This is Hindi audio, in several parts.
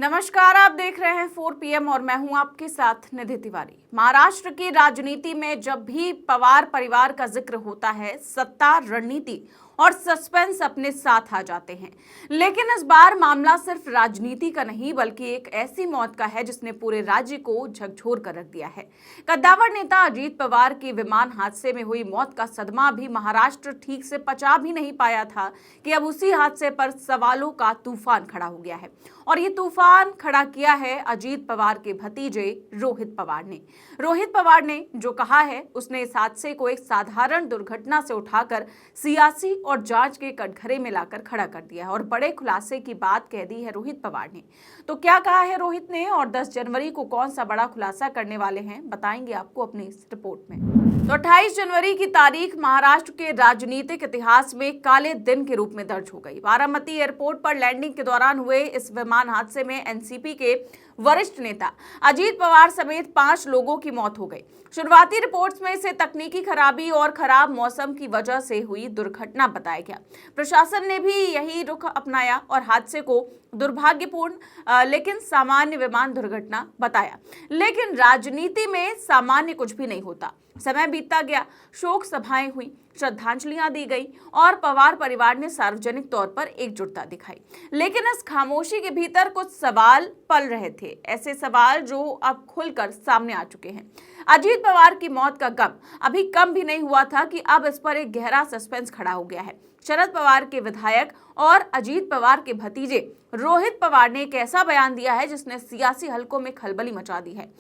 नमस्कार, आप देख रहे हैं 4 PM और मैं हूं आपके साथ निधि तिवारी। महाराष्ट्र की राजनीति में जब भी पवार परिवार का जिक्र होता है, सत्ता, रणनीति और सस्पेंस अपने साथ आ जाते हैं। लेकिन इस बार मामला सिर्फ राजनीति का नहीं बल्कि एक ऐसी मौत का है जिसने पूरे राज्य को झकझोर कर रख दिया है। कद्दावर नेता अजीत पवार की विमान हादसे में हुई मौत का सदमा भी महाराष्ट्र ठीक से पचा भी नहीं पाया था कि अब उसी हादसे पर सवालों का तूफान खड़ा हो गया है। और ये तूफान खड़ा किया है अजीत पवार के भतीजे रोहित पवार ने। रोहित पवार ने जो कहा है, उसने इस हादसे को एक साधारण दुर्घटना से उठाकर सियासी और जांच के कटघरे में लाकर खड़ा कर दिया है और बड़े खुलासे की बात कह दी है रोहित पवार ने। तो क्या कहा है रोहित ने और 10 जनवरी को कौन सा बड़ा खुलासा करने वाले हैं, बताएंगे आपको अपनी इस रिपोर्ट में। तो 28 जनवरी की तारीख महाराष्ट्र के राजनीतिक इतिहास में काले दिन के रूप में दर्ज हो गई। बारामती एयरपोर्ट पर लैंडिंग के दौरान हुए इस विमान हादसे में एनसीपी के वरिष्ठ नेता अजीत पवार समेत 5 लोगों की मौत हो गई। शुरुआती रिपोर्ट्स में इसे तकनीकी खराबी और खराब मौसम की वजह से हुई दुर्घटना बताया गया। प्रशासन ने भी यही रुख अपनाया और हादसे को दुर्भाग्यपूर्ण लेकिन सामान्य विमान दुर्घटना बताया। लेकिन राजनीति में सामान्य कुछ भी नहीं होता। समय बीतता गया, शोक सभाएं हुई, श्रद्धांजलियां दी गई और पवार परिवार ने सार्वजनिक तौर पर एकजुटता दिखाई। लेकिन इस खामोशी के भीतर कुछ सवाल पल रहे थे, ऐसे सवाल जो अब खुलकर सामने आ चुके हैं। अजीत पवार की मौत का गम अभी कम भी नहीं हुआ था कि अब इस पर एक गहरा सस्पेंस खड़ा हो गया है। शरद पवार के विधायक और अजीत पवार के भतीजे रोहित पवार ने एक ऐसा बयान दिया है जिसने सियासी हलकों में खलबली मचा दी है।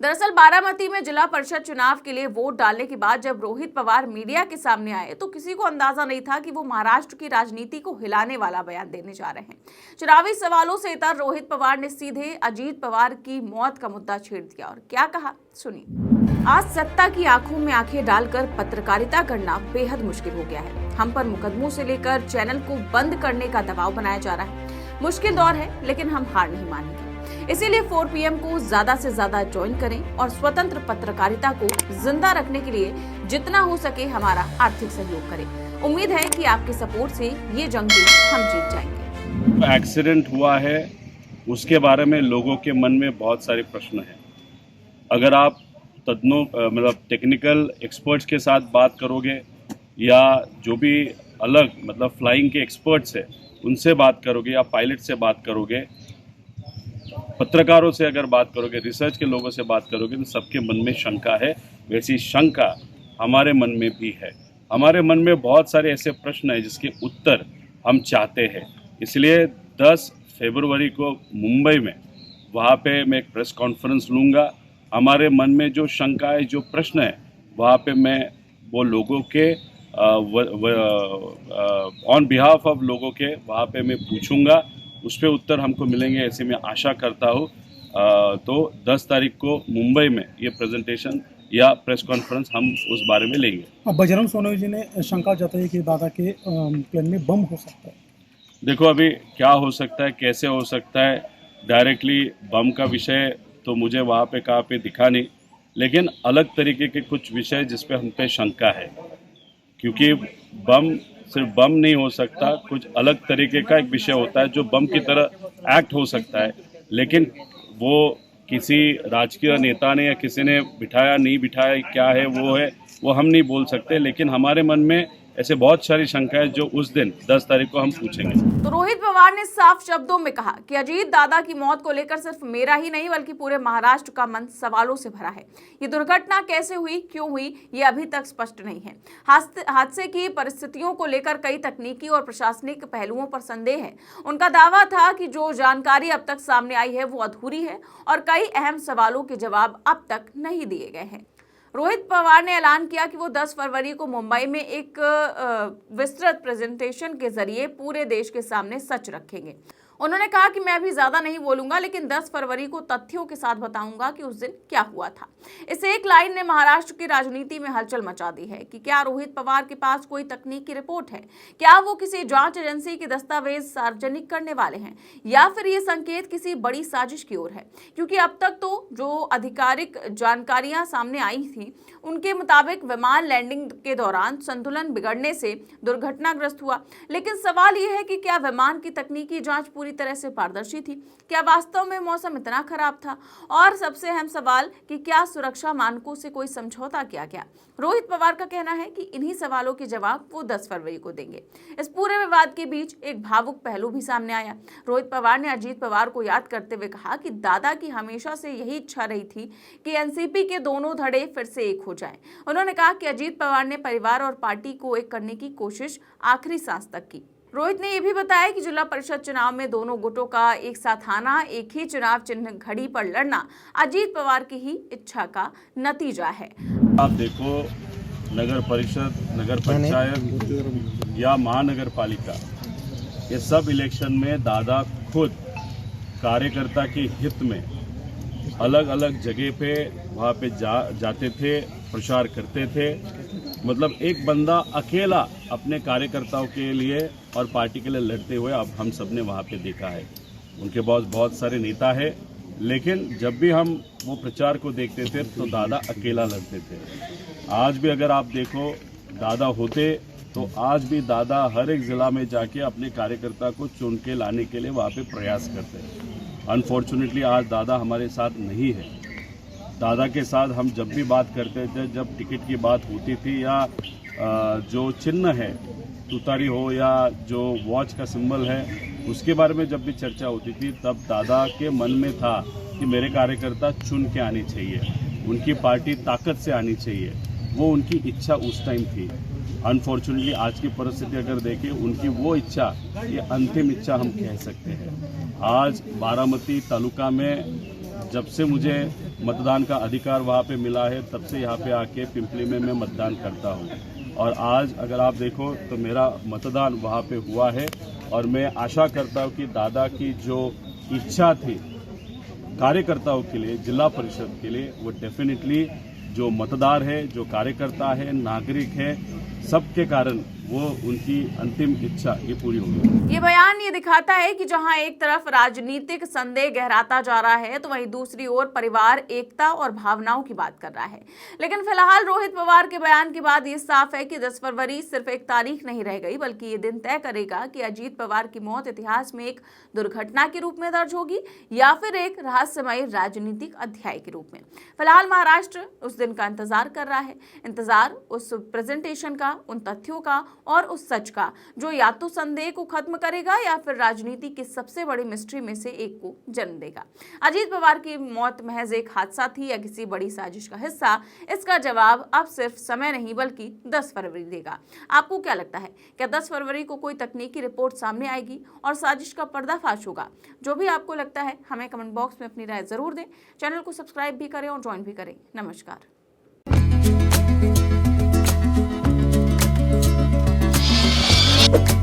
दरअसल बारामती में जिला परिषद चुनाव के लिए वोट डालने के बाद जब रोहित पवार मीडिया के सामने आए तो किसी को अंदाजा नहीं था कि वो महाराष्ट्र की राजनीति को हिलाने वाला बयान देने जा रहे हैं। चुनावी सवालों से इतर रोहित पवार ने सीधे अजीत पवार की मौत का मुद्दा छेड़ दिया और क्या कहा, सुनिए। आज सत्ता की आंखों में आंखें डालकर पत्रकारिता करना बेहद मुश्किल हो गया है। हम पर मुकदमों से लेकर चैनल को बंद करने का दबाव बनाया जा रहा है। मुश्किल दौर है लेकिन हम हार नहीं मानेंगे। इसीलिए 4 PM को ज्यादा से ज्यादा ज्वाइन करें और स्वतंत्र पत्रकारिता को जिंदा रखने के लिए जितना हो सके हमारा आर्थिक सहयोग करें। उम्मीद है कि आपके सपोर्ट से ये जंग भी हम जीत जाएंगे। एक्सीडेंट हुआ है उसके बारे में लोगों के मन में बहुत सारे प्रश्न हैं। अगर आप मतलब टेक्निकल एक्सपर्ट्स के साथ बात करोगे या जो भी अलग मतलब फ्लाइंग के एक्सपर्ट्स है उनसे बात करोगे या पायलट से बात करोगे, पत्रकारों से अगर बात करोगे, रिसर्च के लोगों से बात करोगे तो सबके मन में शंका है। वैसी शंका हमारे मन में भी है। हमारे मन में बहुत सारे ऐसे प्रश्न हैं जिसके उत्तर हम चाहते हैं। इसलिए 10 फरवरी को मुंबई में वहाँ पे मैं एक प्रेस कॉन्फ्रेंस लूँगा। हमारे मन में जो शंका है, जो प्रश्न है, वहाँ पे मैं वो लोगों के ऑन बिहाफ ऑफ लोगों के वहाँ पे मैं पूछूंगा, उस पर उत्तर हमको मिलेंगे ऐसे मैं आशा करता हूँ। तो 10 तारीख को मुंबई में ये प्रेजेंटेशन या प्रेस कॉन्फ्रेंस हम उस बारे में लेंगे। अब बजरंग सोनवणे जी ने शंका जताई कि दादा के प्लेन में बम हो सकता है। देखो अभी क्या हो सकता है, कैसे हो सकता है, डायरेक्टली बम का विषय तो मुझे वहाँ पे कहाँ पे दिखा नहीं, लेकिन अलग तरीके के कुछ विषय जिस पे हम पे शंका है, क्योंकि बम सिर्फ बम नहीं हो सकता, कुछ अलग तरीके का एक विषय होता है जो बम की तरह एक्ट हो सकता है, लेकिन वो किसी राजकीय नेता ने या किसी ने बिठाया नहीं बिठाया, क्या है वो हम नहीं बोल सकते। लेकिन हमारे मन में ऐसे बहुत सारी शंकाएं जो उस दिन 10 तारीख को हम पूछेंगे। तो रोहित पवार ने साफ शब्दों में कहा कि अजीत दादा की मौत को लेकर सिर्फ मेरा ही नहीं बल्कि पूरे महाराष्ट्र का मन सवालों से भरा है। ये दुर्घटना कैसे हुई, क्यों हुई, ये अभी तक स्पष्ट नहीं है। हादसे की परिस्थितियों को लेकर कई तकनीकी और प्रशासनिक पहलुओं पर संदेह है। उनका दावा था कि जो जानकारी अब तक सामने आई है वो अधूरी है और कई अहम सवालों के जवाब अब तक नहीं दिए गए हैं। रोहित पवार ने ऐलान किया कि वो 10 फरवरी को मुंबई में एक विस्तृत प्रेजेंटेशन के जरिए पूरे देश के सामने सच रखेंगे। उन्होंने कहा कि मैं अभी ज्यादा नहीं बोलूंगा लेकिन 10 फरवरी को तथ्यों के साथ बताऊंगा कि उस दिन क्या हुआ था। इस एक लाइन ने महाराष्ट्र की राजनीति में हलचल मचा दी है कि क्या रोहित पवार के पास कोई तकनीकी रिपोर्ट है, क्या वो किसी जांच एजेंसी के दस्तावेज सार्वजनिक करने वाले हैं या फिर ये संकेत किसी बड़ी साजिश की ओर है। क्योंकि अब तक तो जो आधिकारिक जानकारियां सामने आई थी उनके मुताबिक विमान लैंडिंग के दौरान संतुलन बिगड़ने से दुर्घटनाग्रस्त हुआ। लेकिन सवाल यह है कि क्या विमान की तकनीकी जांच पूरी तरह से पारदर्शी थी? क्या वास्तव में मौसम इतना खराब था? और सबसे अहम सवाल कि क्या सुरक्षा मानकों से कोई समझौता किया गया? रोहित पवार का कहना है कि इन्हीं सवालों के जवाब वो 10 फरवरी को देंगे। इस पूरे विवाद के बीच एक भावुक पहलू भी सामने आया। रोहित पवार ने अजीत पवार को याद करते हुए कहा कि दादा की हमेशा से यही इच्छा रही थी कि एनसीपी के दोनों धड़े फिर से एक हो जाएं। उन्होंने कहा कि अजीत पवार ने परिवार और पार्टी को एक करने की कोशिश आखिरी सांस तक की। रोहित ने यह भी बताया कि जिला परिषद चुनाव में दोनों गुटों का एक साथ आना, एक ही चुनाव चिन्ह घड़ी पर लड़ना अजीत पवार की ही इच्छा का नतीजा है। आप देखो, नगर परिषद, नगर पंचायत या महानगर पालिका, ये सब इलेक्शन में दादा खुद कार्यकर्ता के हित में अलग अलग जगह पे वहाँ पे जाते थे, प्रचार करते थे। मतलब एक बंदा अकेला अपने कार्यकर्ताओं के लिए और पार्टी के लिए लड़ते हुए अब हम सब ने वहाँ पे देखा है। उनके पास बहुत सारे नेता है, लेकिन जब भी हम वो प्रचार को देखते थे तो दादा अकेला लड़ते थे। आज भी अगर आप देखो, दादा होते तो आज भी दादा हर एक ज़िला में जाके अपने कार्यकर्ता को चुन के लाने के लिए वहाँ पे प्रयास करते हैं। अनफॉर्चुनेटली आज दादा हमारे साथ नहीं है। दादा के साथ हम जब भी बात करते थे, जब टिकट की बात होती थी या जो चिन्ह है, तुतारी हो या जो वॉच का सिंबल है, उसके बारे में जब भी चर्चा होती थी, तब दादा के मन में था कि मेरे कार्यकर्ता चुन के आने चाहिए, उनकी पार्टी ताकत से आनी चाहिए। वो उनकी इच्छा उस टाइम थी। अनफॉर्चुनेटली आज की परिस्थिति अगर देखें, उनकी वो इच्छा, ये अंतिम इच्छा हम कह सकते हैं। आज बारामती तालुका में जब से मुझे मतदान का अधिकार वहाँ पे मिला है, तब से यहाँ पे आके पिंपली में मैं मतदान करता हूँ। और आज अगर आप देखो तो मेरा मतदान वहाँ पे हुआ है और मैं आशा करता हूँ कि दादा की जो इच्छा थी कार्यकर्ताओं के लिए, जिला परिषद के लिए, वो डेफिनेटली जो मतदार है, जो कार्यकर्ता है, नागरिक है, सबके कारण वो उनकी अंतिम इच्छा ये पूरी होगी। ये बयान ये दिखाता है कि जहां एक तरफ राजनीतिक संदेह गहराता जा रहा है, तो वहीं दूसरी ओर परिवार एकता और भावनाओं की बात कर रहा है। लेकिन फिलहाल रोहित पवार के बयान के बाद ये साफ है कि 10 फरवरी सिर्फ एक तारीख नहीं रह गई, बल्कि ये दिन तय करेगा कि अजीत पवार की मौत इतिहास में एक दुर्घटना के रूप में दर्ज होगी या फिर एक रहस्यमय राजनीतिक अध्याय के रूप में। फिलहाल महाराष्ट्र उस दिन का इंतजार कर रहा है, इंतजार उस प्रेजेंटेशन का, उन तथ्यों का और उस सच का जो या तो संदेह को खत्म करेगा या फिर राजनीति की सबसे बड़ी मिस्ट्री में से एक को जन्म देगा। अजीत पवार की मौत महज एक हादसा थी या किसी बड़ी साजिश का हिस्सा, इसका जवाब अब सिर्फ समय नहीं बल्कि 10 फरवरी देगा। आपको क्या लगता है, क्या 10 फरवरी को कोई तकनीकी रिपोर्ट सामने आएगी और साजिश का पर्दाफाश होगा? जो भी आपको लगता है हमें कमेंट बॉक्स में अपनी राय जरूर दें। चैनल को सब्सक्राइब भी करें और ज्वाइन भी करें। नमस्कार। you